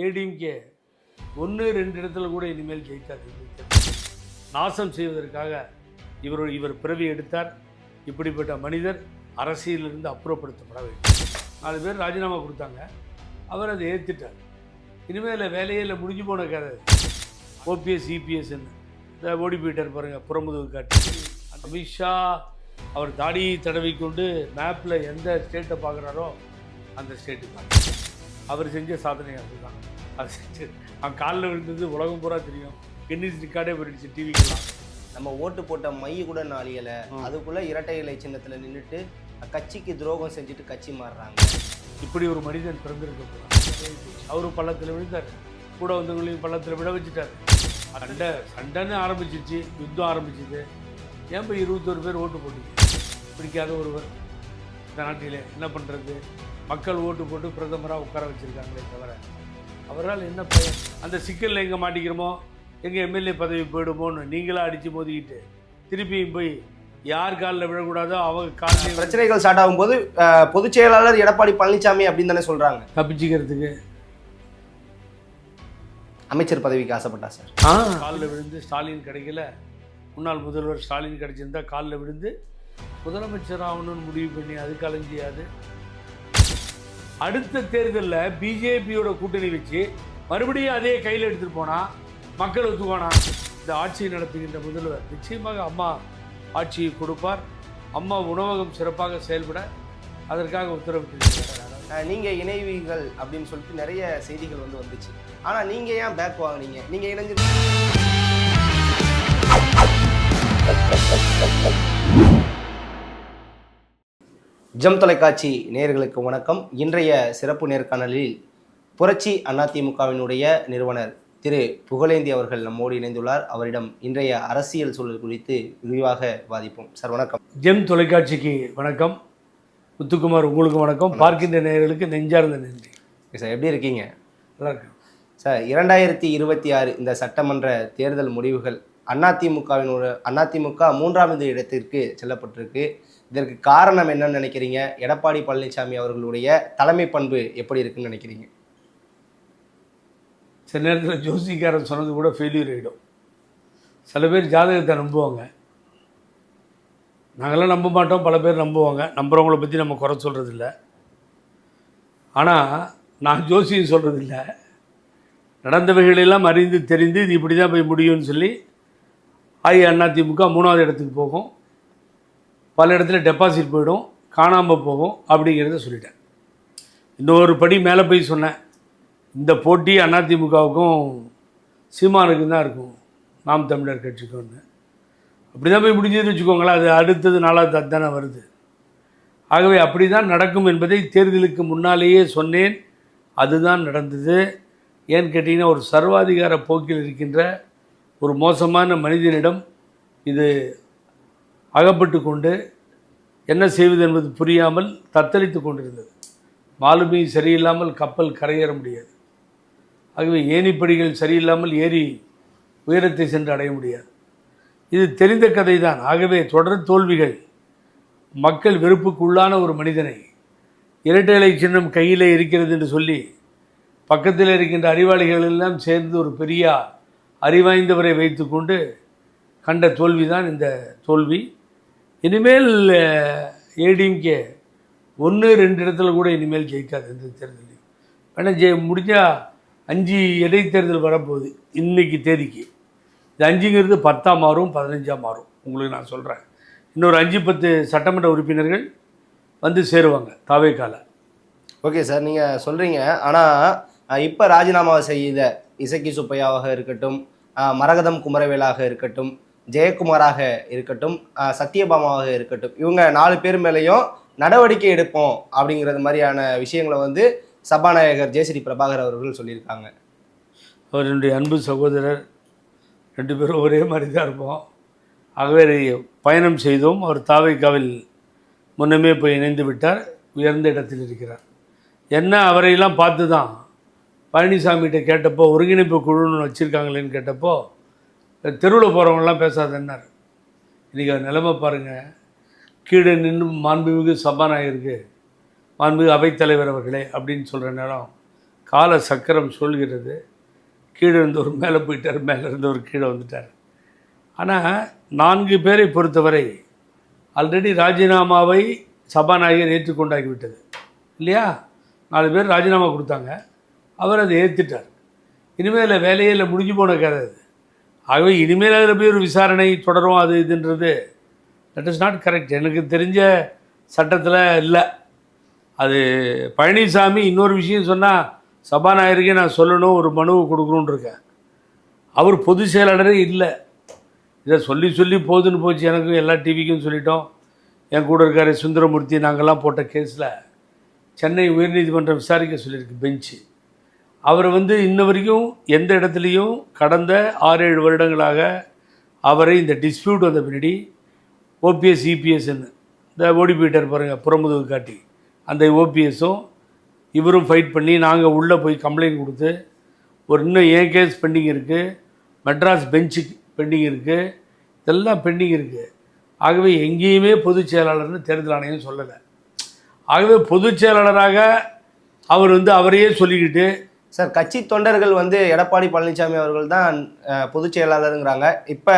ஏடிஎம்கே 1-2 இடத்துல கூட இனிமேல் ஜெயிக்காது. நாசம் செய்வதற்காக இவர் பிறவி எடுத்தார். இப்படிப்பட்ட மனிதர் அரசியலிருந்து அப்புறப்படுத்தப்பட வேண்டும். 4 பேர் ராஜினாமா கொடுத்தாங்க, அவர் அதை ஏற்றுட்டார். இனிமேல் வேலையில் முடிஞ்சு போன கதை. ஓபிஎஸ் இபிஎஸ்ன்னு இந்த ஓடி போயிட்டார் பாருங்கள், புறமுதுகு காட்டி. அமித்ஷா அவர் தாடியை தடவிக்கொண்டு மேப்பில் எந்த ஸ்டேட்டை பார்க்குறாரோ அந்த ஸ்டேட்டுக்கு பார்க்க அவர் செஞ்ச சாதனை அதுதான். அது செஞ்சு அவன் காலில் விழுந்தது உலகம் பூரா தெரியும். கின்னிஸ் ரெக்கார்டே போயிடுச்சு டிவிக்கெல்லாம். நம்ம ஓட்டு போட்ட மைய கூட நாளியலை அதுக்குள்ளே இரட்டை இலை சின்னத்தில் நின்றுட்டு கட்சிக்கு துரோகம் செஞ்சுட்டு கட்சி மாறுறாங்க. இப்படி ஒரு மனிதன் பிறந்திருக்க அவரும் பள்ளத்தில் விழுந்தார், கூட வந்தவங்களையும் பள்ளத்தில் விட வச்சுட்டார். சண்டைன்னு ஆரம்பிச்சிச்சு, யுத்தம் ஆரம்பிச்சிது. ஏன் போய் 21 பேர் ஓட்டு போட்டீங்க? பிடிக்காத ஒருவர் இந்த நாட்டிலே என்ன பண்ணுறது? மக்கள் ஓட்டு போட்டு பிரதமராக உட்கார வச்சுருக்காங்களே தவிர அவரால் என்ன பயன்? அந்த சிக்கலில் எங்கே மாட்டிக்கிறோமோ, எங்கள் எம்எல்ஏ பதவி போயிடுமோன்னு நீங்களாக அடித்து மோதிக்கிட்டு திருப்பியும் போய் யார் காலில் விழக்கூடாதோ அவங்க காலில் பிரச்சனைகள் ஸ்டார்ட் ஆகும்போது பொதுச் செயலாளர் எடப்பாடி பழனிசாமி அப்படின்னு தானே சொல்கிறாங்க. தப்பிச்சுக்கிறதுக்கு அமைச்சர் பதவிக்கு ஆசைப்பட்டா சார். காலில் விழுந்து ஸ்டாலின் கிடைக்கல, முன்னாள் முதல்வர் ஸ்டாலின் கிடைச்சிருந்தா காலில் விழுந்து முதலமைச்சர் ஆகணும்னு முடிவு பண்ணி அது கலைஞ்சியாது. அடுத்த தேர்தலில் பிஜேபியோட கூட்டணி வச்சு மறுபடியும் அதே கையில் எடுத்துகிட்டு போனால் மக்கள் ஒத்துக்கோனா? இந்த ஆட்சியை நடத்துகின்ற முதல்வர் நிச்சயமாக அம்மா ஆட்சியை கொடுப்பார். அம்மா உணவகம் சிறப்பாக செயல்பட அதற்காக உத்தரவிட்டிருக்கிறார். நீங்கள் இணைவீர்கள் அப்படின்னு சொல்லிட்டு நிறைய செய்திகள் வந்துச்சு. ஆனால் நீங்கள் ஏன் பேக் வாங்கினீங்க? நீங்கள் இணைஞ்சு ஜம் தொலைக்காட்சி நேயர்களுக்கு வணக்கம். இன்றைய சிறப்பு நேர்காணலில் புரட்சி அதிமுகவினுடைய நிறுவனர் திரு புகழேந்தி அவர்கள் நம்மோடு இணைந்துள்ளார். அவரிடம் இன்றைய அரசியல் சூழல் குறித்து விரிவாக விவாதிப்போம். சார் வணக்கம். ஜெம் தொலைக்காட்சிக்கு வணக்கம். முத்துக்குமார் உங்களுக்கு வணக்கம். பார்க்கின்ற நேயர்களுக்கு நெஞ்சார்ந்த நன்றி. சார் எப்படி இருக்கீங்க? நல்லா இருக்கு சார். 2026 இந்த சட்டமன்ற தேர்தல் முடிவுகள் அதிமுக 3வது இடத்திற்கு செல்லப்பட்டிருக்கு. இதற்கு காரணம் என்னன்னு நினைக்கிறீங்க? எடப்பாடி பழனிசாமி அவர்களுடைய தலைமை பண்பு எப்படி இருக்குன்னு நினைக்கிறீங்க? சில நேரத்தில் ஜோசிக்காரன் சொன்னது கூட ஃபெயிலியர் ஆகிடும். சில பேர் ஜாதகத்தை நம்புவாங்க, நாங்களாம் நம்ப மாட்டோம். பல பேர் நம்புவாங்க. நம்புறவங்கள பற்றி நம்ம குறை சொல்கிறதில்ல. ஆனால் நான் ஜோசியம் சொல்கிறதில்ல. நடந்தவைகளெல்லாம் அறிந்து தெரிந்து இது இப்படி தான் போய் முடியும்னு சொல்லி அதிமுக 3வது இடத்துக்கு போகும், பல இடத்துல டெபாசிட் போயிடும், காணாமல் போகும் அப்படிங்கிறத சொல்லிட்டேன். இன்னொரு படி மேலே போய் சொன்னேன், இந்த போட்டி அதிமுகவுக்கும் சீமானுக்கும் தான் இருக்கும், நாம் தமிழர் கட்சிக்கும்னு. அப்படி தான் போய் முடிஞ்சதுன்னு வச்சுக்கோங்களேன். அது அடுத்தது 4வது தானே வருது. ஆகவே அப்படி தான் நடக்கும் என்பதை தேர்தலுக்கு முன்னாலேயே சொன்னேன். அதுதான் நடந்தது. ஏன்னு கேட்டிங்கன்னா, ஒரு சர்வாதிகார போக்கில் இருக்கின்ற ஒரு மோசமான மனிதனிடம் இது அகப்பட்டு கொண்டு என்ன செய்வது என்பது புரியாமல் தத்தளித்து கொண்டிருந்தது. மாலுமி சரியில்லாமல் கப்பல் கரையேற முடியாது. ஆகவே ஏணிப்படிகள் சரியில்லாமல் ஏறி உயரத்தை சென்று அடைய முடியாது. இது தெரிந்த கதை தான். ஆகவே தொடர் தோல்விகள், மக்கள் வெறுப்புக்குள்ளான ஒரு மனிதனை இரட்டை இலை சின்னம் கையில் இருக்கிறது என்று சொல்லி பக்கத்தில் இருக்கின்ற அறிவாளிகள் எல்லாம் சேர்ந்து ஒரு பெரிய அறிவாய்ந்தவரை வைத்து கொண்டு கண்ட தோல்வி தான் இந்த தோல்வி. இனிமேல் ஏடிஎம்கே 1-2 இடத்துல கூட இனிமேல் ஜெயிக்காது இந்த தேர்தலில். வேணால் முடிஞ்சால் 5 இடைத்தேர்தல் வரப்போகுது இன்றைக்கி தேதிக்கு. இது 5ங்கிறது 10ஆக மாறும், 15ஆக மாறும். உங்களுக்கு நான் சொல்கிறேன், இன்னொரு 5-10 சட்டமன்ற உறுப்பினர்கள் வந்து சேருவாங்க தாவேக்கால. ஓகே சார், நீங்கள் சொல்கிறீங்க. ஆனால் இப்போ ராஜினாமா செய்த இசக்கி சுப்பையாவாக இருக்கட்டும், மரகதம் குமரவேலாக இருக்கட்டும், ஜெயக்குமாராக இருக்கட்டும், சத்யபாமாவாக இருக்கட்டும், இவங்க 4 பேர் மேலேயும் நடவடிக்கை எடுப்போம் அப்படிங்கிறது மாதிரியான விஷயங்களை வந்து சபாநாயகர் ஜெயஸ்ரீ பிரபாகர் அவர்கள் சொல்லியிருக்காங்க. அவர் என்னுடைய அன்பு சகோதரர், 2 பேரும் ஒரே மாதிரி தான் இருப்போம். ஆகவே பயணம் செய்தோம். அவர் தாவேக்காவில் முன்னமே போய் இணைந்து விட்டார், உயர்ந்த இடத்தில் இருக்கிறார். என்ன அவரையெல்லாம் பார்த்து தான் பழனிசாமிகிட்ட கேட்டப்போ, ஒருங்கிணைப்பு குழுன்னு வச்சுருக்காங்களேன்னு கேட்டப்போ, தெருவில் போகிறவங்களாம் பேசாதன்னார். இன்றைக்கி நிலைமை பாருங்கள். கீழே நின்று மாண்புமிகு சபாநாயகருக்கு, மாண்புமிகு அவைத்தலைவர் அவர்களே அப்படின்னு சொல்கிற நேரம் கால சக்கரம் சொல்கிறது. கீழே இருந்தவர் மேலே போயிட்டார், மேலே இருந்தவர் கீழே வந்துட்டார். ஆனால் 4 பேரை பொறுத்தவரை ஆல்ரெடி ராஜினாமாவை சபாநாயகர் ஏற்றுக்கொண்டாகிவிட்டது இல்லையா? 4 பேர் ராஜினாமா கொடுத்தாங்க, அவர் அதை ஏற்றுட்டார். இனிமேல் வேலையில் முடிஞ்சு போன கதை அது. ஆகவே இனிமேல் அதில் போய் ஒரு விசாரணை தொடரும் அது இதுன்றது தட் இஸ் நாட் கரெக்ட். எனக்கு தெரிஞ்ச சட்டத்தில் இல்லை அது. பழனிசாமி இன்னொரு விஷயம் சொன்னால் சபாநாயகருக்கே நான் சொல்லணும், ஒரு மனுவை கொடுக்கணுன்னு இருக்கேன். அவர் பொதுச் செயலாளரே இல்லை. இதை சொல்லி சொல்லி போதுன்னு போச்சு. எனக்கும் எல்லா டிவிக்கும் சொல்லிட்டோம். என் கூட இருக்கார் சுந்தரமூர்த்தி, நாங்கள்லாம் போட்ட கேஸில் சென்னை உயர்நீதிமன்றம் விசாரிக்க சொல்லியிருக்கு பெஞ்சு. அவர் இன்ன வரைக்கும் எந்த இடத்துலையும் கடந்த 6-7 வருடங்களாக அவரை இந்த டிஸ்பியூட் வந்த பின்னாடி ஓபிஎஸ் இபிஎஸ்ன்னு இந்த ஓடி போயிட்டார் பாருங்கள் புறமுதுகு காட்டி, அந்த ஓபிஎஸும் இவரும் ஃபைட் பண்ணி நாங்கள் உள்ளே போய் கம்ப்ளைண்ட் கொடுத்து இன்னும் ஏன் கேஸ் பெண்டிங் இருக்குது, மெட்ராஸ் பெஞ்சுக்கு பெண்டிங் இருக்குது, இதெல்லாம் பெண்டிங் இருக்குது. ஆகவே எங்கேயுமே பொதுச் செயலாளர்னு தேர்தல் ஆணையம் சொல்லலை. ஆகவே பொதுச் செயலாளராக அவர் அவரையே சொல்லிக்கிட்டு சார் கட்சி தொண்டர்கள் எடப்பாடி பழனிசாமி அவர்கள் தான் பொதுச் செயலாளருங்கிறாங்க. இப்போ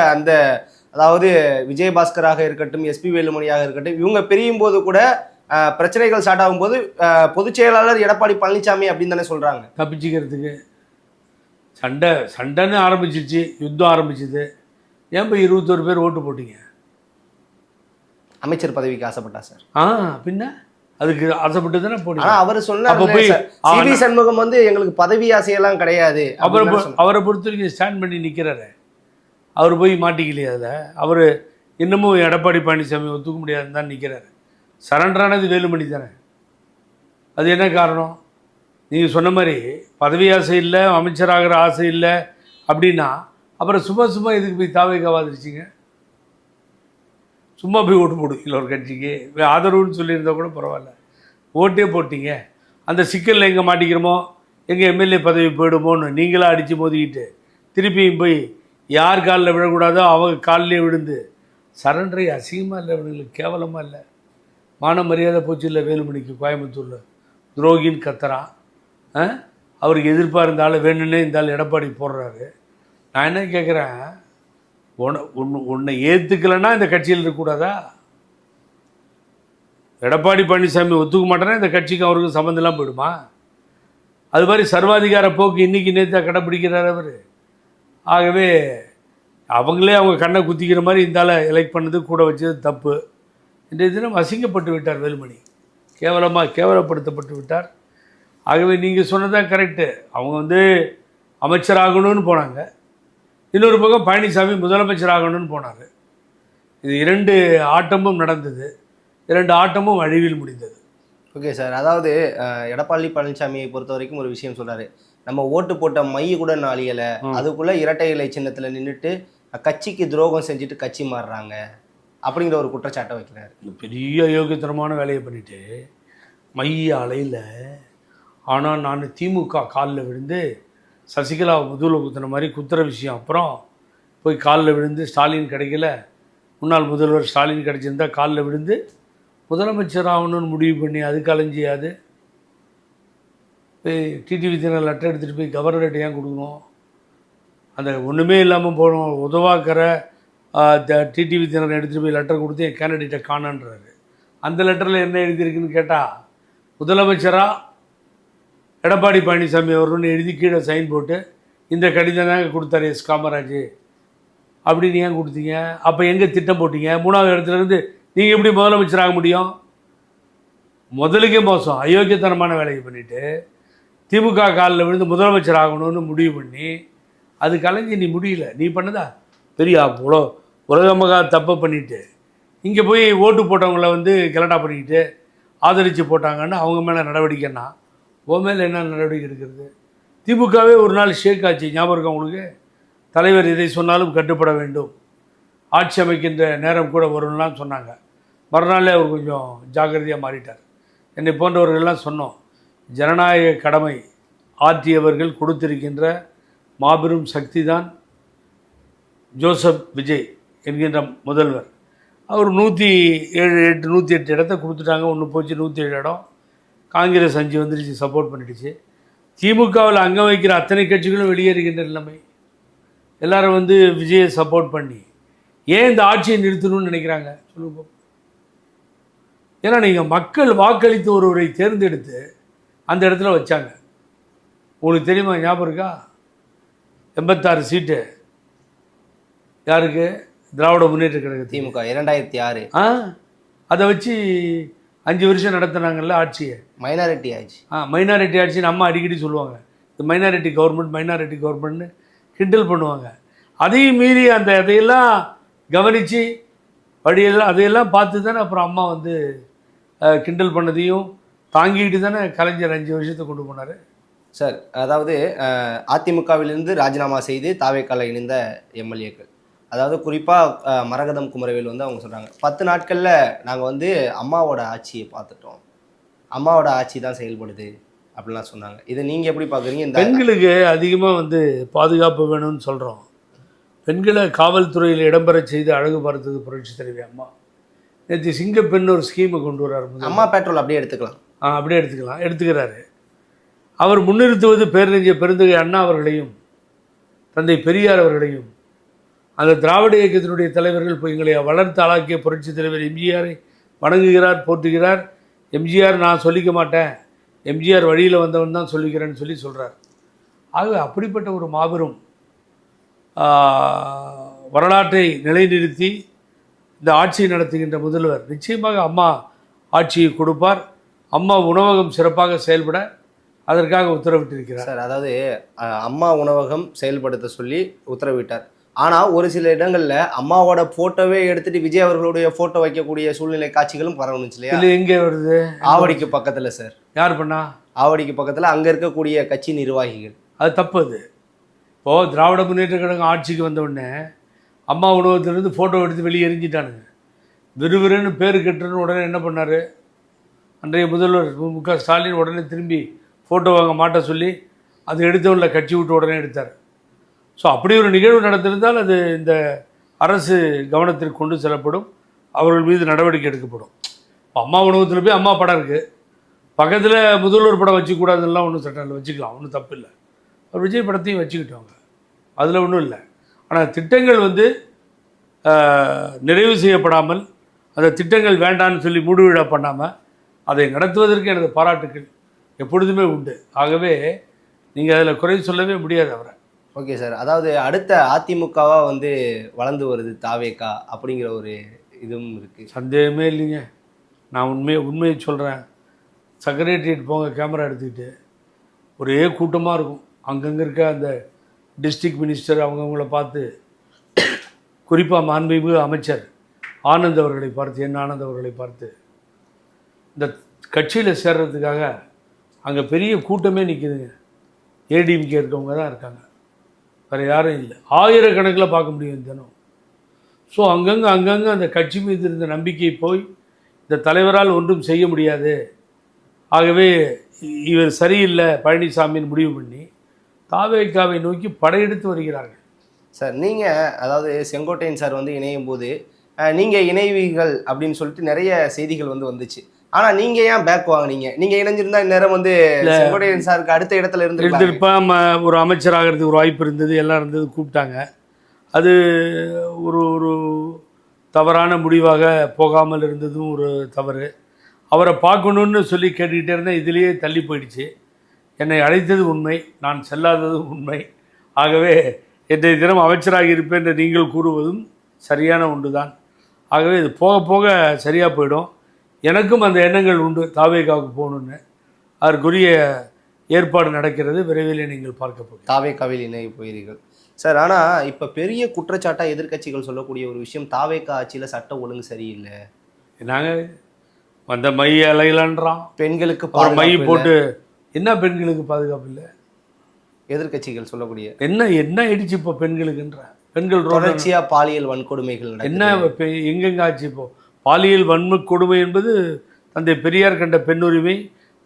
அதாவது விஜயபாஸ்கராக இருக்கட்டும், எஸ்பி வேலுமணியாக இருக்கட்டும், இவங்க பிரியும் போது கூட பிரச்சனைகள் ஸ்டார்ட் ஆகும்போது பொதுச் செயலாளர் எடப்பாடி பழனிசாமி அப்படின்னு தானே சொல்கிறாங்க. தப்பிச்சுக்கிறதுக்கு சண்டைன்னு ஆரம்பிச்சிச்சு, யுத்தம் ஆரம்பிச்சிது. ஏன் இப்போ 21 பேர் ஓட்டு போட்டீங்க? அமைச்சர் பதவிக்கு ஆசைப்பட்டா சார். பின்ன அதுக்கு ஆசைப்பட்டு தானே போனீங்க. ஆனால் அவர் சொன்ன சண்முகம் எங்களுக்கு பதவி ஆசையெல்லாம் கிடையாது. அவரை பொறுத்த வரைக்கும் ஸ்டாண்ட் பண்ணி நிற்கிறாரு. அவர் போய் மாட்டிக்கலையே அதில். அவர் இன்னமும் எடப்பாடி பழனிசாமி ஒத்துக்க முடியாதுன்னு தான் நிற்கிறாரு. சரண்டரானது வேலுமணி தானே. அது என்ன காரணம்? நீங்கள் சொன்ன மாதிரி பதவி ஆசை இல்லை, அமைச்சராகிற ஆசை இல்லை அப்படின்னா அப்புறம் சும்மா இதுக்கு போய் தாவேக்காவாதிருச்சிங்க. சும்மா போய் ஓட்டு போடுவீங்களா ஒரு கட்சிக்கு? ஆதரவுன்னு சொல்லியிருந்தா கூட பரவாயில்ல, ஓட்டே போட்டிங்க. அந்த சிக்கலில் எங்கே மாட்டிக்கிறோமோ, எங்கள் எம்எல்ஏ பதவி போயிடுமோன்னு நீங்களாக அடித்து மோதிக்கிட்டு திருப்பியும் போய் யார் காலில் விழக்கூடாதோ அவங்க காலிலே விழுந்து சரண்டரை அசிங்கமாக இல்லை, இவங்களுக்கு கேவலமாக இல்லை? மான மரியாதை போச்சு இல்லை வேலுமணிக்கு? கோயம்புத்தூரில் துரோகின்னு கத்துறான். அவருக்கு எதிர்ப்பாக இருந்தாலும் வேணுன்னே இருந்தாலும் எடப்பாடி போடுறாரு. நான் என்ன கேட்குறேன், உன்னை ஏற்றுக்கலைன்னா இந்த கட்சியில் இருக்கக்கூடாதா? எடப்பாடி பழனிசாமி ஒத்துக்க மாட்டேன்னா இந்த கட்சிக்கு அவருக்கு சம்மந்தம்லாம் போயிடுமா? அது மாதிரி சர்வாதிகார போக்கு இன்றைக்கி நேற்று கடைப்பிடிக்கிறார் அவர். ஆகவே அவங்களே அவங்க கண்ணை குத்திக்கிற மாதிரி இருந்தால எலெக்ட் பண்ணது கூட வச்சது தப்பு. இன்றைய தினம் அசிங்கப்பட்டு விட்டார் வேலுமணி, கேவலப்படுத்தப்பட்டு விட்டார். ஆகவே நீங்கள் சொன்னதான் கரெக்டு. அவங்க அமைச்சராகணும்னு போனாங்க, இன்னொரு பக்கம் பழனிசாமி முதலமைச்சர் ஆகணும்னு போனார். இது 2 ஆட்டமும் நடந்தது, 2 ஆட்டமும் அழிவில் முடிந்தது. ஓகே சார், அதாவது எடப்பாடி பழனிசாமியை பொறுத்த வரைக்கும் ஒரு விஷயம் சொல்கிறாரு, நம்ம ஓட்டு போட்ட மைய கூட நாளியலை, அதுக்குள்ளே இரட்டை இலை சின்னத்தில் நின்றுட்டு கட்சிக்கு துரோகம் செஞ்சுட்டு கட்சி மாறுறாங்க அப்படிங்கிற ஒரு குற்றச்சாட்டை வைக்கிறாரு. பெரிய யோகியத்தனமான வேலையை பண்ணிவிட்டு மைய அலையில். ஆனால் நான் திமுக காலில் விழுந்து சசிகலா முதுகில் குத்துன மாதிரி குத்துற விஷயம் அப்புறம் போய் காலில் விழுந்து ஸ்டாலின் கிடைக்கல, முன்னாள் முதல்வர் ஸ்டாலின் கிடைச்சிருந்தா காலில் விழுந்து முதலமைச்சர் ஆகணும்னு முடிவு பண்ணி அதுக்கு அலைஞ்சியாது போய் டிடிவி தினர் லெட்டர் எடுத்துகிட்டு போய் கவர்னர்கிட்ட ஏன் கொடுக்கணும்? அந்த ஒன்றுமே இல்லாமல் போகணும். உதவாக்கிற டிடிவி தினர் எடுத்துகிட்டு போய் லெட்டர் கொடுத்து என் கேண்டிடேட்டை காணன்றாரு. அந்த லெட்டரில் என்ன எழுதியிருக்குன்னு கேட்டால் முதலமைச்சராக எடப்பாடி பழனிசாமி அவர்கள்னு எழுதி கீழே சைன் போட்டு இந்த கடிதம் தாங்க கொடுத்தாரு எஸ் காமராஜ் அப்படின்னு ஏன் கொடுத்தீங்க? அப்போ எங்கே திட்டம் போட்டீங்க? 3வது இடத்துலேருந்து நீங்கள் எப்படி முதலமைச்சர் ஆக முடியும்? முதலுக்கே மோசம், அயோக்கியத்தனமான வேலையை பண்ணிவிட்டு திமுக காலில் விழுந்து முதலமைச்சர் ஆகணும்னு முடிவு பண்ணி அது கலைஞ்சி நீ முடியல. நீ பண்ணதா பெரிய உலகமாக தப்பை பண்ணிவிட்டு இங்கே போய் ஓட்டு போட்டவங்கள கலட்டா பண்ணிக்கிட்டு ஆதரித்து போட்டாங்கன்னு அவங்க மேலே நடவடிக்கைன்னா உன் மேலே என்ன நடவடிக்கை எடுக்கிறது? திமுகவே ஒரு நாள் ஷேக் ஆச்சு, ஞாபகம் இருக்கா உங்களுக்கு? தலைவர் இதை சொன்னாலும் கட்டுப்பட வேண்டும், ஆட்சி அமைக்கின்ற நேரம் கூட வரும்லாம் சொன்னாங்க. மறுநாளே அவர் கொஞ்சம் ஜாக்கிரதையாக மாறிட்டார். என்னை போன்றவர்கள்லாம் சொன்னோம், ஜனநாயக கடமை ஆற்றியவர்கள் கொடுத்திருக்கின்ற மாபெரும் சக்தி தான் ஜோசப் விஜய் என்கின்ற முதல்வர். அவர் 108 இடத்த கொடுத்துட்டாங்க. ஒன்று போச்சு, 107 இடம். காங்கிரஸ் 5 வந்துடுச்சு, சப்போர்ட் பண்ணிடுச்சு. திமுகவில் அங்கம் வைக்கிற அத்தனை கட்சிகளும் வெளியேறுகின்ற நிலைமை. எல்லாரும் வந்து விஜயை சப்போர்ட் பண்ணி ஏன் இந்த ஆட்சியை நிறுத்தணும்னு நினைக்கிறாங்க சொல்லுங்க. ஏன்னா நீங்கள் மக்கள் வாக்களித்து ஒருவரை தேர்ந்தெடுத்து அந்த இடத்துல வச்சாங்க. உங்களுக்கு தெரியுமா, ஞாபகம் இருக்கா? 86 சீட்டு யாருக்கு? திராவிட முன்னேற்ற கழகம் திமுக 2006. அதை வச்சு 5 வருஷம் நடத்தினாங்கல்ல ஆட்சியை. மைனாரிட்டி ஆட்சி. மைனாரிட்டி ஆட்சின்னு அம்மா அடிக்கடி சொல்லுவாங்க. இந்த மைனாரிட்டி கவர்மெண்ட்னு கிண்டல் பண்ணுவாங்க. அதையும் மீறி அந்த அதையெல்லாம் கவனித்து வழியெல்லாம் அதையெல்லாம் பார்த்து தானே அப்புறம் அம்மா வந்து கிண்டல் பண்ணதையும் தாங்கிட்டு தானே கலைஞர் 5 வருஷத்தை கொண்டு போனார். சார், அதாவது அதிமுகவிலிருந்து ராஜினாமா செய்து தாவேக்கால இணைந்த எம்எல்ஏக்கள், அதாவது குறிப்பாக மரகதம் குமரவேல் வந்து அவங்க சொல்கிறாங்க, 10 நாட்களில் நாங்கள் வந்து அம்மாவோட ஆட்சியை பார்த்துட்டோம், அம்மாவோட ஆட்சி தான் செயல்படுது அப்படின்லாம் சொன்னாங்க. இதை நீங்கள் எப்படி பார்க்குறீங்க? இந்த பெண்களுக்கு அதிகமாக வந்து பாதுகாப்பு வேணும்னு சொல்கிறோம். பெண்களை காவல்துறையில் இடம்பெற செய்து அழகு பார்த்தது புரட்சி தலைவி அம்மா. நேற்று சிங்கப்பெண் ஒரு ஸ்கீமை கொண்டு வர்றாரு. அம்மா பெட்ரோல் அப்படியே எடுத்துக்கலாம். அப்படியே எடுத்துக்கிறாரு. அவர் முன்னிறுத்துவது பேரறிஞர் பெருந்தகை அண்ணா அவர்களையும் தந்தை பெரியார் அவர்களையும், அந்த திராவிட இயக்கத்தினுடைய தலைவர்கள் இப்போ எங்களை வளர்த்து ஆளாக்கிய புரட்சி தலைவர் எம்ஜிஆரை வணங்குகிறார், போற்றுகிறார். எம்ஜிஆர் நான் சொல்லிக்க மாட்டேன், எம்ஜிஆர் வழியில் வந்தவன் தான் சொல்லிக்கிறேன்னு சொல்கிறார். ஆகவே அப்படிப்பட்ட ஒரு மாபெரும் வரலாற்றை நிலைநிறுத்தி இந்த ஆட்சியை நடத்துகின்ற முதல்வர் நிச்சயமாக அம்மா ஆட்சியை கொடுப்பார். அம்மா உணவகம் சிறப்பாக செயல்பட அதற்காக உத்தரவிட்டிருக்கிறார். சார், அதாவது அம்மா உணவகம் செயல்படுத்த சொல்லி உத்தரவிட்டார். ஆனால் ஒரு சில இடங்களில் அம்மாவோட ஃபோட்டோவே எடுத்துகிட்டு விஜய் அவர்களுடைய ஃபோட்டோ வைக்கக்கூடிய சூழ்நிலை காட்சிகளும் பரவணுச்சு இல்லையா? இல்லை, எங்கே வருது? ஆவடிக்கு பக்கத்தில் சார். யார் பண்ணா? ஆவடிக்கு பக்கத்தில் அங்கே இருக்கக்கூடிய கட்சி நிர்வாகிகள். அது தப்பு. அது இப்போது திராவிட முன்னேற்ற கழகம் ஆட்சிக்கு வந்தவுடனே அம்மா உணவகத்திலேருந்து ஃபோட்டோ எடுத்து வெளியே எரிஞ்சிட்டானுங்க. விறுவிறுன்னு பேர் கட்டுறன்னு உடனே என்ன பண்ணார் அன்றைய முதல்வர் மு.க. ஸ்டாலின்? உடனே திரும்பி ஃபோட்டோ வாங்க மாட்ட சொல்லி அது எடுத்தவங்கள கட்சி விட்டு உடனே எடுத்தார். ஸோ அப்படி ஒரு நிகழ்வு நடந்திருந்தால் அது இந்த அரசு கவனத்திற்கு கொண்டு செல்லப்படும், அவர்கள் மீது நடவடிக்கை எடுக்கப்படும். இப்போ அம்மா உணவகத்தில் போய் அம்மா படம் இருக்குது, பக்கத்தில் முதல்வர் படம் வச்சுக்கூடாதுலாம் ஒன்றும் சட்டம் இல்லை, வச்சுக்கலாம், ஒன்றும் தப்பு இல்லை. அவர் விஜய் படத்தையும் வச்சுக்கிட்டவங்க, அதில் ஒன்றும் இல்லை. ஆனால் திட்டங்கள் வந்து நிறைவு செய்யப்படாமல், அந்த திட்டங்கள் வேண்டான்னு சொல்லி மூடுவிழா பண்ணாமல் அதை நடத்துவதற்கு எனது பாராட்டுக்கள் எப்பொழுதுமே உண்டு. ஆகவே நீங்கள் அதில் குறை சொல்லவே முடியாது அவரை. ஓகே சார், அதாவது அடுத்த அதிமுகவாக வந்து வளர்ந்து வருது தாவேக்கா அப்படிங்கிற ஒரு இதுவும் இருக்குது. சந்தேகமே இல்லைங்க. நான் உண்மையை சொல்கிறேன். செக்ரட்டரியேட் போங்க, கேமரா எடுத்துக்கிட்டு ஒரே கூட்டமாக இருக்கும். அங்கங்கே இருக்க அந்த டிஸ்ட்ரிக்ட் மினிஸ்டர் அவங்கவுங்கள பார்த்து, குறிப்பாக மாண்புமிகு அமைச்சர் ஆனந்த் அவர்களை பார்த்து, ஆனந்த் அவர்களை பார்த்து இந்த கட்சியில் சேர்றதுக்காக அங்கே பெரிய கூட்டமே நிற்கிதுங்க. ஏடிஎம்கே இருக்கவங்க தான் இருக்காங்க, வேறு யாரும் இல்லை. ஆயிரக்கணக்கில் பார்க்க முடியும் தினம். ஸோ அங்கங்கே அந்த கட்சி மீது இருந்த நம்பிக்கை போய் இந்த தலைவரால் ஒன்றும் செய்ய முடியாது, ஆகவே இவர் சரியில்லை பழனிசாமின்னு முடிவு பண்ணி தாவேக்காவை நோக்கி படையெடுத்து வருகிறார்கள். சார், நீங்கள் அதாவது செங்கோட்டையன் சார் வந்து இணையும் போது நீங்கள் இணைவீர்கள் அப்படின்னு சொல்லிட்டு நிறைய செய்திகள் வந்து வந்துச்சு. ஆனால் நீங்கள் ஏன் பேக் வாங்கினீங்க? நீங்கள் இணைஞ்சிருந்தா இந்நேரம் வந்து செங்கோட்டையன் சாருக்கு அடுத்த இடத்துல இருந்திருப்பேன். ஒரு அமைச்சராகிறதுக்கு ஒரு வாய்ப்பு இருந்தது, எல்லாம் இருந்தது, கூப்பிட்டாங்க. அது ஒரு தவறான முடிவாக போகாமல் இருந்ததும் ஒரு தவறு. அவரை பார்க்கணுன்னு சொல்லி கேட்டுக்கிட்டே இருந்தேன், இதிலேயே தள்ளி போயிடுச்சு. என்னை அழைத்தது உண்மை, நான் செல்லாததும் உண்மை. ஆகவே இன்றைய தினம் அமைச்சராக இருப்பேன் என்று நீங்கள் கூறுவதும் சரியான ஒன்று தான். ஆகவே இது போக போக சரியாக போயிடும். எனக்கும் அந்த எண்ணங்கள் உண்டு, தாவேக்காவுக்கு போகணுன்னு. அதற்குரிய ஏற்பாடு நடக்கிறது, விரைவில் நீங்கள் பார்க்க போகிறீர்கள். தாவேக்காவில் இணைய போகிறீர்கள் சார். ஆனால் இப்போ பெரிய குற்றச்சாட்டாக எதிர்க்கட்சிகள் சொல்லக்கூடிய ஒரு விஷயம், தாவேக்கா ஆட்சியில் சட்ட ஒழுங்கு சரியில்லை. நாங்கள் அந்த மை அலையிலன்றான், பெண்களுக்கு மை போட்டு என்ன பெண்களுக்கு பாதுகாப்பு இல்லை? எதிர்க்கட்சிகள் சொல்லக்கூடிய என்ன ஆயிடுச்சு இப்போ பெண்களுக்குன்ற? பெண்கள் தொடர்ச்சியாக பாலியல் வன்கொடுமைகள் என்ன எங்கெங்க ஆச்சு? இப்போ பாலியல் வன்கொடுமை என்பது தந்தை பெரியார் கண்ட பெண்ணுரிமை,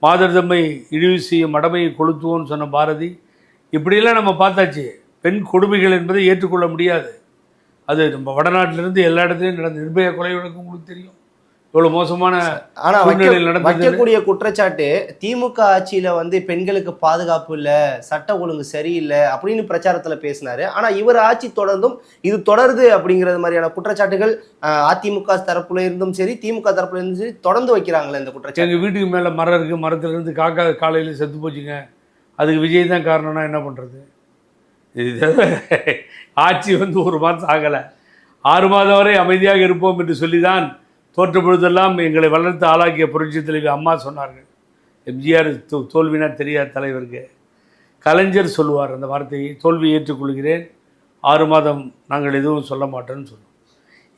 மாதர் தம்மை இழிவு செய்யும் மடமையை கொளுத்துவோன்னு சொன்ன பாரதி, இப்படியெல்லாம் நம்ம பார்த்தாச்சு. பெண் கொடுமைகள் என்பதை ஏற்றுக்கொள்ள முடியாது. அது நம்ம வடநாட்டிலிருந்து எல்லா இடத்துலையும் நடந்த நிர்பயா கொலை வழக்கு உங்களுக்கு தெரியும், இவ்வளோ மோசமான ஆனா சூழ்நிலையில் நடந்தது. வைக்கக்கூடிய குற்றச்சாட்டு திமுக ஆட்சியில வந்து பெண்களுக்கு பாதுகாப்பு இல்ல, சட்ட ஒழுங்கு சரியில்லை அப்படின்னு பிரச்சாரத்துல பேசினாரு. ஆனா இவர் ஆட்சி தொடர்ந்தும் இது தொடருது அப்படிங்கிறது மாதிரியான குற்றச்சாட்டுகள் அதிமுக தரப்புல இருந்தும் சரி, திமுக தரப்புல இருந்தும் சரி தொடர்ந்து வைக்கிறாங்களே இந்த குற்றச்சாட்டு. எங்கள் வீட்டுக்கு மேலே மரம் இருக்குது, மரத்துலேருந்து காக்கா காலையில் செத்து போச்சுங்க, அதுக்கு விஜய் தான் காரணம்னா என்ன பண்ணுறது? இது ஆட்சி வந்து 1 மாதம் ஆகலை, 6 மாதம் வரை அமைதியாக இருப்போம் என்று சொல்லிதான் தோற்ற பொழுதெல்லாம் எங்களை வளர்த்து ஆளாக்கிய புரட்சி தலைவி அம்மா சொன்னார்கள். எம்ஜிஆர் தோல்வினா தெரியாத தலைவருக்கு. கலைஞர் சொல்லுவார் அந்த வார்த்தையை, தோல்வி ஏற்றுக்கொள்கிறேன், 6 மாதம் நாங்கள் எதுவும் சொல்ல மாட்டோன்னு சொல்லுவோம்.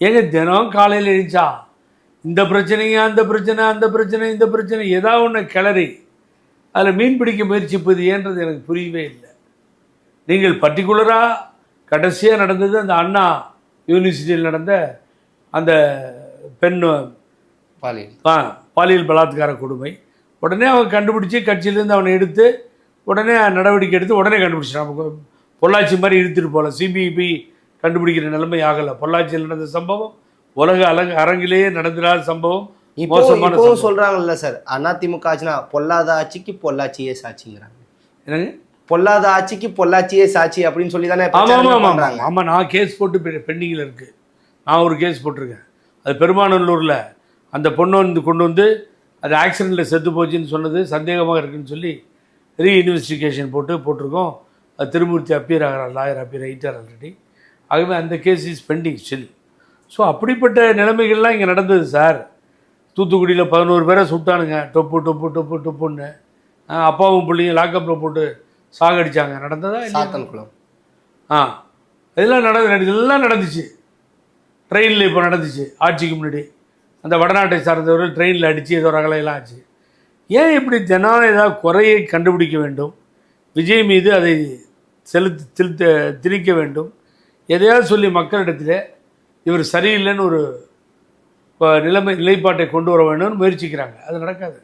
ஏங்க தினம் காலையில் எழுந்தா இந்த பிரச்சனைங்க, அந்த பிரச்சனை, அந்த பிரச்சனை, இந்த பிரச்சனை, ஏதாவது ஒன்று கிளறி அதில் மீன் பிடிக்க முயற்சிப்பது ஏன்றது எனக்கு புரியவே இல்லை. நீங்கள் பர்டிகுலராக கடைசியாக நடந்தது அந்த அண்ணா யூனிவர்சிட்டியில் நடந்த அந்த பெண் பாலியல் பலாத்கார கொடுமை. உடனே அவங்க கண்டுபிடிச்சி கட்சியிலேருந்து அவனை எடுத்து உடனே நடவடிக்கை எடுத்து உடனே கண்டுபிடிச்சிட்டான். பொள்ளாச்சி மாதிரி இழுத்துட்டு போகல, சிபிஐ கண்டுபிடிக்கிற நிலைமை ஆகலை. பொள்ளாச்சியில் நடந்த சம்பவம் உலக அரங்கிலேயே நடந்துடாத சம்பவம், மோசமான சம்பவம். சொல்றாங்கல்ல சார், அதிமுக ஆட்சினா பொல்லாத ஆட்சிக்கு பொள்ளாச்சியே சாட்சிங்கிறாங்க. என்னங்க பொல்லாத ஆட்சிக்கு பொள்ளாச்சியே சாட்சி அப்படின்னு சொல்லி தானே? ஆமாம், நான் கேஸ் போட்டு பெண்டிங்கில் இருக்குது. நான் ஒரு கேஸ் போட்டிருக்கேன். அது பெருமாநல்லூரில் அந்த பொண்ணு வந்து கொண்டு வந்து அது ஆக்சிடெண்ட்டில் செத்து போச்சுன்னு சொன்னது சந்தேகமாக இருக்குதுன்னு சொல்லி ரீஇன்வெஸ்டிகேஷன் போட்டிருக்கோம். அது திருமூர்த்தி அப்பியர் ஆகிறார், லாயர் அப்பியர் ஆகிட்டார் ஆல்ரெடி. ஆகவே அந்த case is pending still. So அப்படிப்பட்ட நிலைமைகள்லாம் இங்கே நடந்தது சார். தூத்துக்குடியில் 11 பேரை சுட்டானுங்க, டொப்புன்னு. அப்பாவும் பிள்ளைங்க லாக்கப்பில் போட்டு சாகடிச்சாங்க. நடந்ததா? சாத்தன்குளம். இதெல்லாம் நடந்துச்சு. ட்ரெயினில் இப்போ நடந்துச்சு ஆட்சிக்கு முன்னாடி. அந்த வடநாட்டை சார்ந்தவர்கள் ட்ரெயினில் அடித்து ஏதோ ரகலையெல்லாம் ஆச்சு. ஏன் இப்படி தினம் ஏதாவது குறையை கண்டுபிடிக்க வேண்டும், விஜய் மீது அதை திணிக்க வேண்டும், எதையாவது சொல்லி மக்களிடத்தில் இவர் சரியில்லைன்னு ஒரு நிலைப்பாட்டை கொண்டு வர வேண்டும்னு முயற்சிக்கிறாங்க. அது நடக்காது.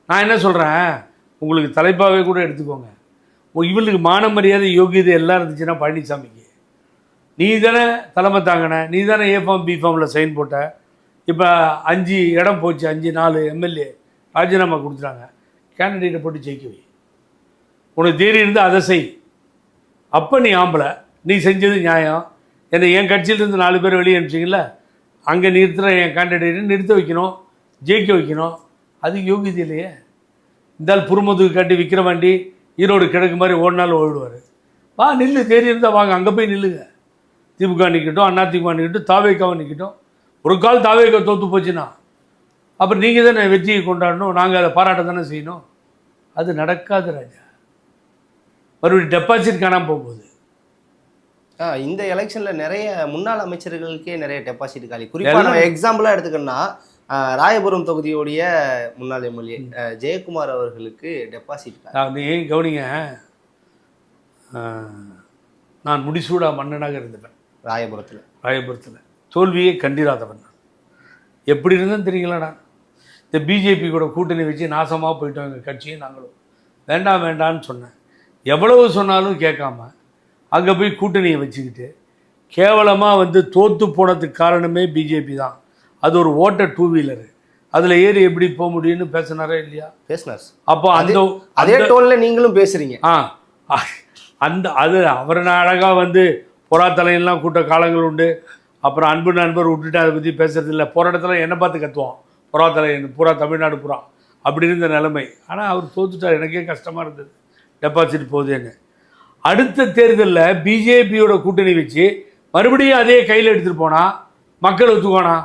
நான் என்ன சொல்கிறேன், உங்களுக்கு தலைப்பாகவே கூட எடுத்துக்கோங்க, இவளுக்கு மான மரியாதை யோகியதை எல்லாம் இருந்துச்சுன்னா பழனிசாமிக்கு நீ தானே தலைமை தாங்கின, நீ தானே A-Form B-Formல சைன் போட்ட. இப்போ 5 இடம் போச்சு, 4 எம்எல்ஏ ராஜினாமா கொடுத்துட்டாங்க. கேண்டிடேட்டை போட்டு ஜெயிக்க வை. உனக்கு தேறி இருந்து அதை செய். அப்போ நீ ஆம்பளை, நீ செஞ்சது நியாயம். என்னை என் கட்சியிலேருந்து 4 பேர் வெளியே அனுப்பிச்சிங்கள, அங்கே நிறுத்துகிற என் கேண்டிடேட்டை நிறுத்த வைக்கணும், ஜெயிக்க வைக்கணும். அது யோகியது இல்லையே. இருந்தால் புறமுதுகு காட்டி விற்கிறவாண்டி ஈரோடு கிழக்கு மாதிரி ஓடினாலும் ஓடிடுவார். வா நில்லு, தேறி இருந்தால் வாங்க, அங்கே போய் நில்லுங்க. திமுக நிற்கட்டும், அதிமுக நிற்கட்டும், தாவேக்காவை நிற்கட்டும். ஒரு கால் தாவேக்கா தோற்று போச்சுன்னா அப்புறம் நீங்கள் தானே வெற்றியை கொண்டாடணும், நாங்கள் அதை பாராட்ட தானே செய்யணும். அது நடக்காது ராஜா. மறுபடியும் டெபாசிட் காணாமல் போகுது. இந்த எலெக்ஷன்ல நிறைய முன்னாள் அமைச்சர்களுக்கே நிறைய டெபாசிட் காலி. குறிப்பாக எக்ஸாம்பிளா எடுத்துக்கணும்னா ராயபுரம் தொகுதியுடைய முன்னாள் எம்எல்ஏ ஜெயக்குமார் அவர்களுக்கு டெபாசிட். நீ கவனிங்க, நான் முடிசூடா மன்னனாக இருந்தவன் ராயபுரத்தில் தோல்வியே கண்டிராதவன். எப்படி இருந்தேன்னு தெரியுங்களாடா. இந்த பிஜேபி கூட கூட்டணி வச்சு நாசமாக போயிட்டோம் எங்கள் கட்சியும் நாங்களும். வேண்டான்னு சொன்னேன். எவ்வளவு சொன்னாலும் கேட்காம அங்கே போய் கூட்டணியை வச்சுக்கிட்டு கேவலமாக வந்து தோற்று போனதுக்கு காரணமே பிஜேபி தான். அது ஒரு ஓட்ட 2 வீலரு, அதில் ஏறி எப்படி போக முடியும்னு பேசினாரா இல்லையா? பேசினார். அப்போ அதே டோனில் நீங்களும் பேசுகிறீங்க. அது அவரை அழகாக வந்து பொறாத்தலையெல்லாம் கூட்ட காலங்கள் உண்டு. அப்புறம் அன்பு நண்பர் விட்டுட்டு அதை பற்றி பேசுறது இல்லை. போகிற இடத்துல என்னை பார்த்து கற்றுவோம், பொறாத்தலை பூரா தமிழ்நாடு பூரா அப்படி இருந்த நிலைமை. ஆனால் அவர் தோத்துட்டார். எனக்கே கஷ்டமாக இருந்தது, டெபாசிட் போகுதுன்னு. அடுத்த தேர்தலில் பிஜேபியோட கூட்டணி வச்சு மறுபடியும் அதே கையில் எடுத்துகிட்டு போனால் மக்கள் ஒத்துக்கோனா?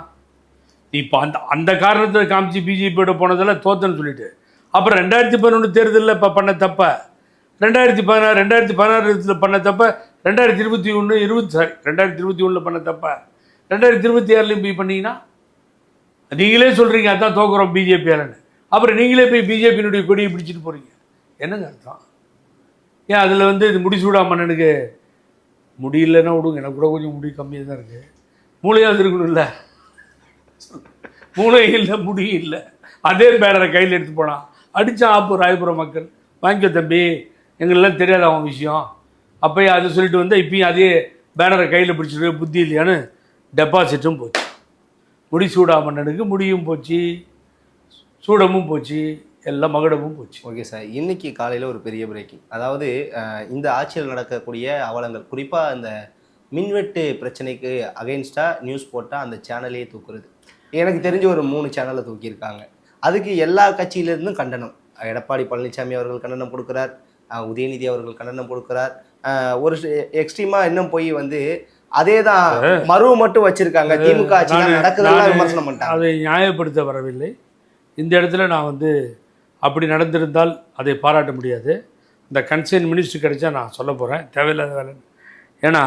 இப்போ அந்த காரணத்தை காமிச்சு பிஜேபியோட போனதில் தோத்தன்னு சொல்லிட்டு அப்புறம் 2011 தேர்தலில் இப்போ பண்ண தப்ப 2016 பண்ண தப்ப 2021 பண்ண தப்ப 2026 போய் பண்ணீங்கன்னா நீங்களே சொல்கிறீங்க அதான் தோக்குறோம் பிஜேபியாலன்னு. அப்புறம் நீங்களே போய் பிஜேபியினுடைய கொடியை பிடிச்சிட்டு போகிறீங்க. என்னங்க அர்த்தம்? ஏன் அதில் வந்து இது முடிசூடா மன்னனுக்கு முடியலன்னா விடுங்க, எனக்கு கூட கொஞ்சம் முடி கம்மியாக தான் இருக்குது. மூளையாவது இருக்கணும் இல்லை, மூளை இல்லை, முடி இல்லை. அதே பேனரை கையில் எடுத்து போனான், அடித்தான் ராயபுரம் மக்கள். வாங்கிக்க தம்பி, எங்களெல்லாம் தெரியாது அவன் விஷயம். அப்போயே அதை சொல்லிட்டு வந்தால் இப்பயும் அதே பேனரை கையில் பிடிச்சிட்டு புத்தி இல்லையான்னு டெபாசிட்டும் போச்சு. முடிசூடா மன்னனுக்கு முடியும் போச்சு, சூடமும் போச்சு, எல்லாம் மகுடமும் போச்சு. ஓகே சார், இன்னைக்கு காலையில் ஒரு பெரிய பிரேக்கிங். அதாவது இந்த ஆட்சியில் நடக்கக்கூடிய அவலங்கள், குறிப்பாக இந்த மின்வெட்டு பிரச்சனைக்கு அகைன்ஸ்டாக நியூஸ் போட்டால் அந்த சேனலையே தூக்குறது. எனக்கு தெரிஞ்ச ஒரு 3 சேனலை தூக்கியிருக்காங்க. அதுக்கு எல்லா கட்சியிலிருந்தும் கண்டனம். எடப்பாடி பழனிசாமி அவர்கள் கண்டனம் கொடுக்குறார், உதயநிதி அவர்கள் கண்டனம் கொடுக்குறார். ஒரு எக்ஸ்ட்ரீமாக இன்னும் போய் வந்து அதே தான் மருவு மட்டும் வச்சிருக்காங்க. திமுக ஆட்சியில் நடக்குதெல்லாம் விமர்சனம் பண்ணிட்டாங்க. அதை நியாயப்படுத்த வரவில்லை. இந்த இடத்துல நான் வந்து அப்படி நடந்திருந்தால் அதை பாராட்ட முடியாது. இந்த கன்சர்ன் மினிஸ்டர் கிடைச்சா நான் சொல்ல போகிறேன், தேவையில்லாத வேலை. ஏன்னா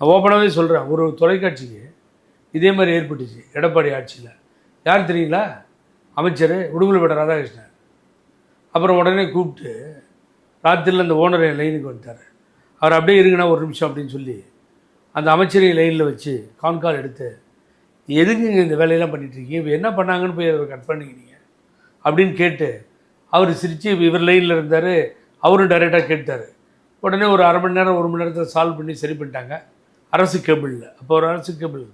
நான் ஓப்பனாகவே சொல்கிறேன், ஒரு தொலைக்காட்சிக்கு இதே மாதிரி ஏற்பட்டுச்சு எடப்பாடி ஆட்சியில். யார் தெரியுங்களா? அமைச்சர் உடுமலைப்பேட்டை ராதாகிருஷ்ணன். அப்புறம் உடனே கூப்பிட்டு ராத்திரியில் அந்த ஓனர் என் லைனுக்கு வந்துட்டார். அவர் அப்படியே இருங்கண்ணா ஒரு நிமிஷம் அப்படின்னு சொல்லி அந்த அமைச்சரை லைனில் வச்சு கான்கால் எடுத்து, எதுக்குங்க இந்த வேலையெல்லாம் பண்ணிகிட்ருக்கீங்க, இப்போ என்ன பண்ணாங்கன்னு போய் அதை கட் பண்ணிக்கிறீங்க அப்படின்னு கேட்டு அவர் சிரித்து இவர் லைனில் இருந்தார். அவரும் டைரெக்டாக கேட்டார். உடனே ஒரு அரை மணி நேரம் 1 மணி நேரத்தில் சால்வ் பண்ணி சரி பண்ணிட்டாங்க அரசு கேபிளில். அப்போ ஒரு அரசு கேபிள்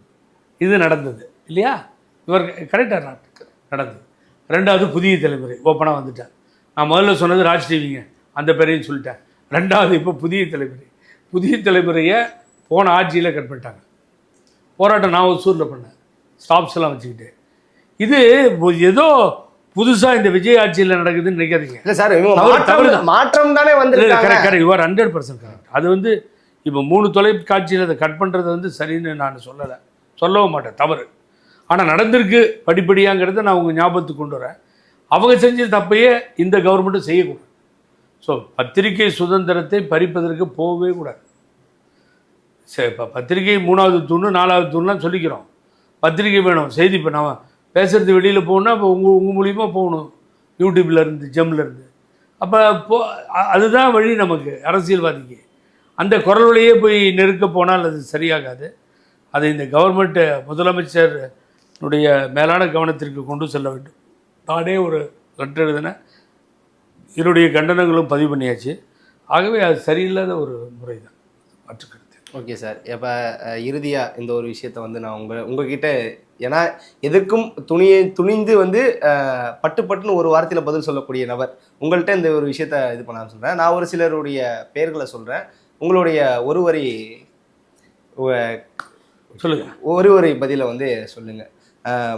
இது நடந்தது இல்லையா? இவர் கரெக்டாக நடந்தது. 2வது புதிய தலைமுறை ஓப்பனாக வந்துட்டார். நான் முதல்ல சொன்னது ராஜ் டிவிங்க, அந்த பேரையும் சொல்லிட்டேன். 2வது இப்போ புதிய தலைமுறை. புதிய தலைமுறையை போன ஆட்சியில் கட் பண்ணிட்டாங்க. போராட்டம் நான் ஒசூரில் பண்ணேன், ஸ்டாப்ஸ் எல்லாம் வச்சுக்கிட்டு. இது ஏதோ புதுசாக இந்த விஜய் ஆட்சியில் நடக்குதுன்னு நினைக்காதீங்க. இல்லை சார், மாற்றம் தானே வந்து கரெக்ட். Your 100% correct. அது வந்து இப்போ 3 தொலைக்காட்சியில் அதை கட் பண்ணுறது வந்து சரின்னு நான் சொல்லவும் மாட்டேன், தவறு. ஆனால் நடந்திருக்கு படிப்படியாங்கிறத நான் உங்கள் ஞாபகத்துக்கு கொண்டு வரேன். அவங்க செஞ்ச தப்பையே இந்த கவர்மெண்ட்டும் செய்யக்கூடாது. ஸோ பத்திரிகை சுதந்திரத்தை பறிப்பதற்கு போகவே கூடாது. சரி, இப்போ பத்திரிகை 3வது தூண் 4வது தூண்லாம் சொல்லிக்கிறோம். பத்திரிகை வேணும், செய்தி. இப்போ நான் பேசுகிறது வெளியில் போகணுன்னா இப்போ உங்கள் மூலியமாக போகணும், யூடியூப்லேருந்து ஜெம்லேருந்து. அப்போ அதுதான் வழி நமக்கு, அரசியல்வாதிக்கு. அந்த குரல் வழியே போய் நெருக்க போனால் அது சரியாகாது. அதை இந்த கவர்மெண்ட்டு முதலமைச்சருடைய மேலான கவனத்திற்கு கொண்டு செல்ல வேண்டும். நானே ஒரு லெட்டர் எழுதினேன், என்னுடைய கண்டனங்களும் பதிவு பண்ணியாச்சு. ஆகவே அது சரியில்லாத ஒரு முறை தான், மாற்றுக்கருத்து. ஓகே சார், இப்போ இறுதியாக இந்த ஒரு விஷயத்தை வந்து நான் உங்ககிட்ட, ஏன்னா எதற்கும் துணிந்து வந்து பட்டுன்னு ஒரு வார்த்தையில் பதில் சொல்லக்கூடிய நபர், உங்கள்கிட்ட இந்த ஒரு விஷயத்த இது பண்ண சொல்கிறேன். நான் ஒரு சிலருடைய பெயர்களை சொல்கிறேன், உங்களுடைய ஒரு வரி சொல்லுங்கள், ஒரு வரி பதிலை வந்து சொல்லுங்கள்.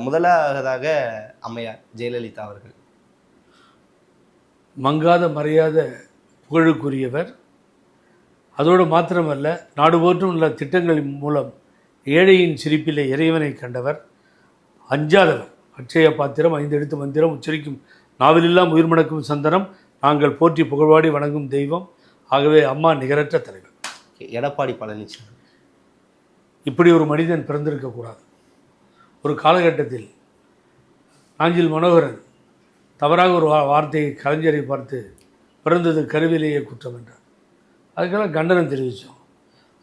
முதலாவதாக அம்மையார் ஜெயலலிதா அவர்கள். மங்காத மறையாத புகழுக்குரியவர். அதோடு மாத்திரமல்ல, நாடு போற்றும் உள்ள திட்டங்களின் மூலம் ஏழையின் சிரிப்பிலே இறைவனை கண்டவர், அஞ்சாதவர். அட்சய பாத்திரம், 5 எழுத்து மந்திரம் உச்சரிக்கும் நாவலெல்லாம் உயிர் மணக்கும் சந்தனம், நாங்கள் போற்றி புகழ்வாடி வணங்கும் தெய்வம். ஆகவே அம்மா நிகரற்ற தலைவர். எடப்பாடி பழனிசாமி. இப்படி ஒரு மனிதன் பிறந்திருக்கக்கூடாது. ஒரு காலகட்டத்தில் நாஞ்சில் மனோகரன் தவறாக ஒரு வார்த்தையை கலைஞரை பார்த்து பிறந்தது கருவிலேயே குற்றம் என்றார். அதுக்கெல்லாம் கண்டனம் தெரிவித்தோம்.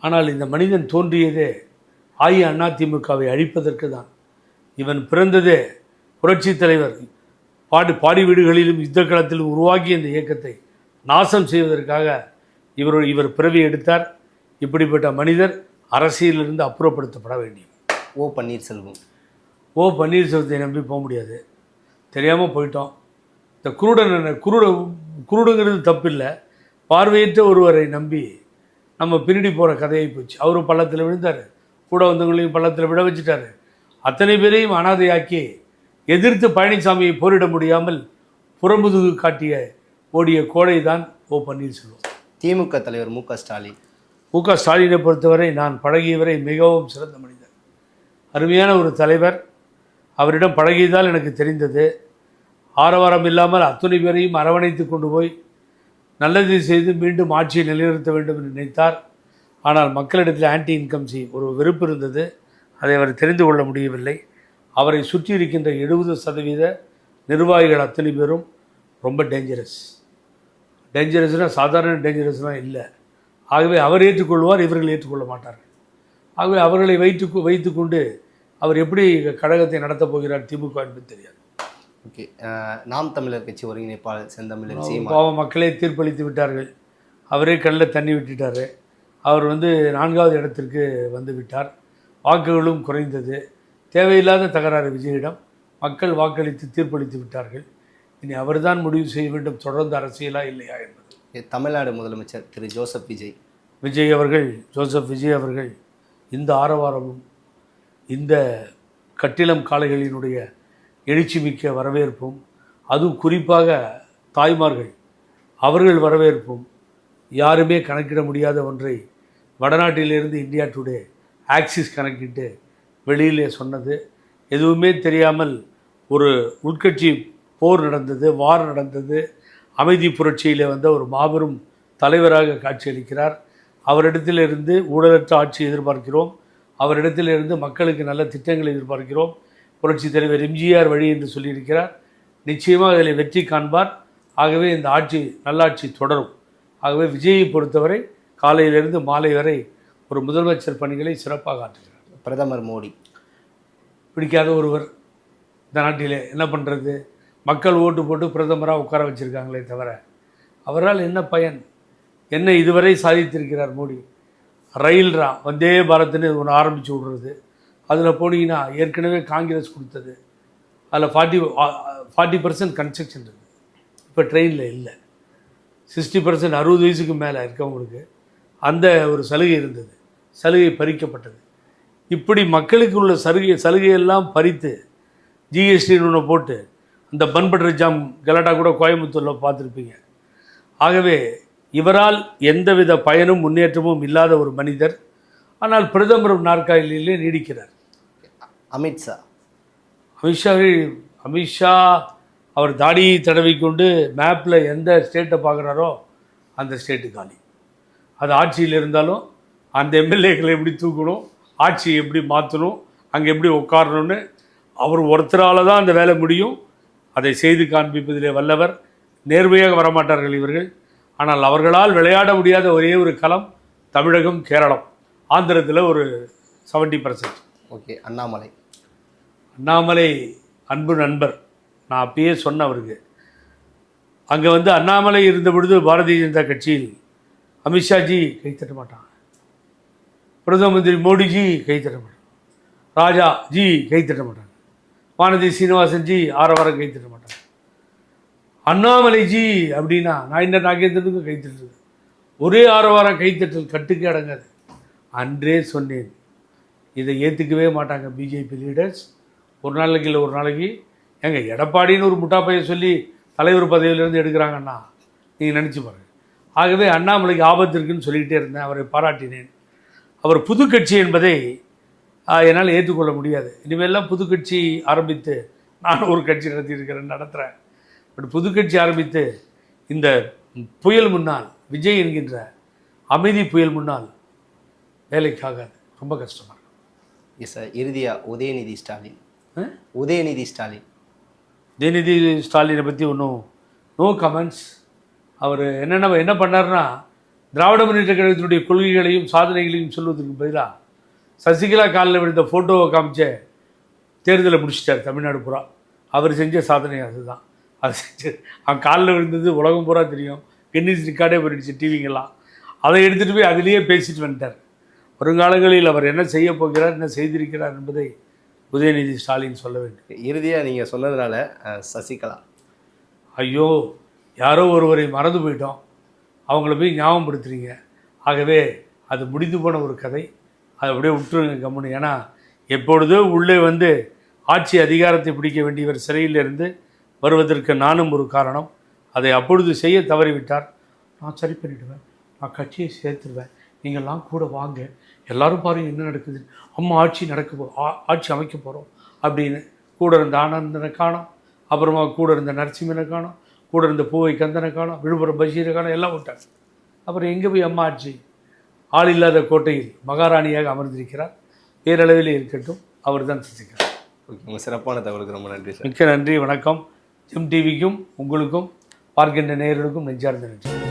ஆனால் இந்த மனிதன் தோன்றியதே அதிமுகவை அழிப்பதற்கு தான். இவன் பிறந்ததே புரட்சி தலைவர் பாடி வீடுகளிலும் யுத்த களத்திலும் உருவாக்கிய இந்த இயக்கத்தை நாசம் செய்வதற்காக இவர் பிறவி எடுத்தார். இப்படிப்பட்ட மனிதர் அரசியலிருந்து அப்புறப்படுத்தப்பட வேண்டியவர். ஓ பன்னீர்செல்வத்தை நம்பி போக முடியாது. தெரியாமல் போயிட்டோம். இந்த குருடுங்கிறது தப்பில்லை. பார்வையற்ற ஒருவரை நம்பி நம்ம பின்னாடி போகிற கதையை போச்சு. அவரும் பள்ளத்தில் விழுந்தார், கூட வந்தவங்களையும் பள்ளத்தில் விட வச்சுட்டார். அத்தனை பேரையும் அனாதையாக்கி எதிர்த்து பழனிசாமியை போரிட முடியாமல் புறமுதுகு காட்டிய ஓடிய கோடை தான் ஓ பன்னீர்செல்வம். திமுக தலைவர் மு.க.ஸ்டாலின். மு.க.ஸ்டாலினை பொறுத்தவரை நான் பழகியவரை மிகவும் சிறந்த மனிதர், அருமையான ஒரு தலைவர். அவரிடம் பழகியதால் எனக்கு தெரிந்தது, ஆரவாரம் இல்லாமல் அத்துணை பேரையும் அரவணைத்து கொண்டு போய் நல்லது செய்து மீண்டும் ஆட்சியை நிலைநிறுத்த வேண்டும் என்று நினைத்தார். ஆனால் மக்களிடத்தில் ஆன்டி இன்கம்சி ஒரு வெறுப்பு இருந்தது. அதை அவர் தெரிந்து கொள்ள முடியவில்லை. அவரை சுற்றி இருக்கின்ற 70% நிர்வாகிகள் அத்தனை பேரும் ரொம்ப டேஞ்சரஸ்னால் சாதாரண டேஞ்சரஸ்னால் இல்லை. ஆகவே அவர் ஏற்றுக்கொள்வார், இவர்கள் ஏற்றுக்கொள்ள மாட்டார்கள். ஆகவே அவர்களை வைத்து கொண்டு அவர் எப்படி கழகத்தை நடத்தப் போகிறார் திமுக என்பது தெரியாது. ஓகே, நாம் தமிழர் கட்சி ஒருங்கிணைப்பாளர் செந்தமிழன் பாவம் மக்களே தீர்ப்பளித்து விட்டார்கள். அவரே கண்ணில் தண்ணி விட்டுட்டார். அவர் 4வது இடத்திற்கு வந்து விட்டார். வாக்குகளும் குறைந்தது. தேவையில்லாத தகராறு விஜயிடம். மக்கள் வாக்களித்து தீர்ப்பளித்து விட்டார்கள். இனி அவர்தான் முடிவு செய்ய வேண்டும், தொடர்ந்து அரசியலா இல்லையா என்பது. தமிழ்நாடு முதலமைச்சர் திரு ஜோசப் ஜோசப் விஜய் அவர்கள் இந்த ஆரவாரமும் இந்த கட்டிலம் காளைகளினுடைய எழுச்சிமிக்க வரவேற்பும், அதுவும் குறிப்பாக தாய்மார்கள் அவர்கள் வரவேற்பும் யாருமே கணக்கிட முடியாத ஒன்றை வடநாட்டிலிருந்து இந்தியா டுடே ஆக்சிஸ் கணக்கிட்டு வெளியிலே சொன்னது. எதுவுமே தெரியாமல் ஒரு உள்கட்சி போர் நடந்தது, வார் நடந்தது. அமைதி புரட்சியில் வந்த ஒரு மாபெரும் தலைவராக காட்சியளிக்கிறார். அவரிடத்திலிருந்து ஊழலற்ற ஆட்சி எதிர்பார்க்கிறோம். அவரிடத்திலிருந்து மக்களுக்கு நல்ல திட்டங்களை எதிர்பார்க்கிறோம். புரட்சி தலைவர் எம்ஜிஆர் வழி என்று சொல்லியிருக்கிறார். நிச்சயமாக அதில் வெற்றி காண்பார். ஆகவே இந்த ஆட்சி நல்லாட்சி தொடரும். ஆகவே விஜயை பொறுத்தவரை காலையிலிருந்து மாலை வரை ஒரு முதலமைச்சர் பணிகளை சிறப்பாக ஆற்றுகிறார். பிரதமர் மோடி பிடிக்காத ஒருவர் இந்த நாட்டிலே என்ன பண்ணுறது? மக்கள் ஓட்டு போட்டு பிரதமராக உட்கார வச்சுருக்காங்களே தவிர அவரால் என்ன பயன்? என்ன இதுவரை சாதித்திருக்கிறார் மோடி? ரயில்ரா வந்தே பாரத்னு ஒன்று ஆரம்பித்து விடுறது. அதில் போனீங்கன்னா ஏற்கனவே காங்கிரஸ் கொடுத்தது. அதில் 40% கன்ஸ்ட்ரக்ஷன் இருக்குது. இப்போ ட்ரெயினில் இல்லை. 60% 60 வயசுக்கு மேலே இருக்கவங்களுக்கு அந்த ஒரு சலுகை இருந்தது. சலுகை பறிக்கப்பட்டது. இப்படி மக்களுக்கு உள்ள சலுகையெல்லாம் பறித்து ஜிஎஸ்டின்னு ஒன்று போட்டு அந்த பன் பட்டர் ஜாம் கலாட்டா கூட கோயம்புத்தூரில் பார்த்துருப்பீங்க. ஆகவே இவரால் எந்தவித பயனும் முன்னேற்றமும் இல்லாத ஒரு மனிதர். ஆனால் பிரதமர் நாற்காலியிலே நீடிக்கிறார். அமித்ஷா அவர் தாடியை தடவிக்கொண்டு மேப்பில் எந்த ஸ்டேட்டை பார்க்குறாரோ அந்த ஸ்டேட்டு காலி. அது ஆட்சியில் இருந்தாலும் அந்த எம்எல்ஏக்களை எப்படி தூக்கணும், ஆட்சியை எப்படி மாற்றணும், அங்கே எப்படி உட்காரணும்னு அவர் ஒருத்தரால் தான் அந்த வேலை முடியும். அதை செய்து காண்பிப்பதிலே வல்லவர். நேர்மையாக வரமாட்டார்கள் இவர்கள். ஆனால் அவர்களால் விளையாட முடியாத ஒரே ஒரு களம் தமிழகம், கேரளம். ஆந்திரத்தில் ஒரு 70%. ஓகே. அண்ணாமலை அன்பு நண்பர். நான் அப்பயே சொன்ன அவருக்கு. அங்கே வந்து அண்ணாமலை இருந்த பொழுது பாரதிய ஜனதா கட்சியில் அமித்ஷாஜி கைத்தட்ட மாட்டாங்க, பிரதம மந்திரி மோடிஜி கைத்தட்ட மாட்டாங்க, ராஜா ஜி கைத்தட்ட மாட்டாங்க, வானதி சீனிவாசன்ஜி ஆரவாரம் கைத்தட்ட மாட்டாங்க. அண்ணாமலைஜி அப்படின்னா நான் நாகேந்திரனுக்கும் கைத்தட்டு. ஒரே ஆரவாரம் கைத்தட்டல் கட்டுக்கு அடங்காது. அன்றே சொன்னேன், இதை ஏற்றுக்கவே மாட்டாங்க பிஜேபி லீடர்ஸ். ஒரு நாளைக்கு எங்க எடப்பாடின்னு ஒரு முட்டாப்பையை சொல்லி தலைவர் பதவியிலிருந்து எடுக்கிறாங்கன்னா நீங்கள் நினச்சி பாருங்கள். ஆகவே அண்ணாமலைக்கு ஆபத்து இருக்குன்னு சொல்லிக்கிட்டே இருந்தேன். அவரை பாராட்டினேன். அவர் புது கட்சி என்பதை என்னால் ஏற்றுக்கொள்ள முடியாது. இனிமேலாம் புது கட்சி ஆரம்பித்து, நான் ஒரு கட்சி நடத்துகிறேன். பட் புது கட்சி ஆரம்பித்து இந்த புயல் முன்னால், விஜய் என்கின்ற அமைதி புயல் முன்னால் வேலைக்காகாது. ரொம்ப கஷ்டமாக இருக்கும். Yes sir. இறுதியாக உதயநிதி ஸ்டாலினை பற்றி ஒன்றும் நோ கமெண்ட்ஸ். அவர் என்ன பண்ணார்னா, திராவிட முன்னேற்ற கழகத்தினுடைய கொள்கைகளையும் சாதனைகளையும் சொல்வதற்கு பதிலாக சசிகலா காலில் விழுந்த ஃபோட்டோவை காமிச்ச தேர்தலை முடிச்சிட்டார் தமிழ்நாடு பூரா. அவர் செஞ்ச சாதனை அதுதான். அது செஞ்சு அவன் காலில் விழுந்தது உலகம் பூரா தெரியும். கின்னஸ் ரெக்கார்டே போயிடுச்சு டிவிங்கெல்லாம். அதை எடுத்துகிட்டு போய் அதிலேயே பேசிட்டு வந்துட்டார். வருங்காலங்களில் அவர் என்ன செய்ய போகிறார், என்ன செய்திருக்கிறார் என்பதை உதயநிதி ஸ்டாலின் சொல்ல வேண்டும். இறுதியாக நீங்கள் சொன்னதுனால சசிகலா, ஐயோ யாரோ ஒருவரை மறந்து போயிட்டோம், அவங்கள போய் ஞாபகப்படுத்துறீங்க. ஆகவே அது முடிந்து போன ஒரு கதை. அதை அப்படியே விட்டுருங்க கம்முன்னு. ஏன்னா எப்பொழுதோ உள்ளே வந்து ஆட்சி அதிகாரத்தை பிடிக்க வேண்டியவர் சிறையிலிருந்து வருவதற்கு நானும் ஒரு காரணம். அதை அப்பொழுது செய்ய தவறிவிட்டார். நான் சரி பண்ணிவிடுவேன், நான் கட்சியை சேர்த்துருவேன், நீங்கள்லாம் கூட வாங்க, எல்லோரும் பாருங்கள் என்ன நடக்குது, அம்மா ஆட்சி அமைக்க போகிறோம் அப்படின்னு. கூட இருந்த ஆனந்தனை காணோம், அப்புறமா கூட இருந்த நரசிம்மனை காணோம், கூட இருந்த பூவை கந்தனை காணோம், விழுப்புரம் பஷீரை காணோம், எல்லாம் விட்டாங்க. அப்புறம் எங்கே போய் அம்மா ஆட்சி? ஆள் இல்லாத கோட்டையில் மகாராணியாக அமர்ந்திருக்கிறார். பேரளவில் இருக்கட்டும், அவர் தான் சசிகலா. ஓகே, உங்கள் சிறப்பான தகவலுக்கு ரொம்ப நன்றி சார். மிக்க நன்றி. வணக்கம். ஜெம் டிவிக்கும் உங்களுக்கும் பார்க்கின்ற நேயர்களுக்கும் நெஞ்சார்ந்த நன்றி.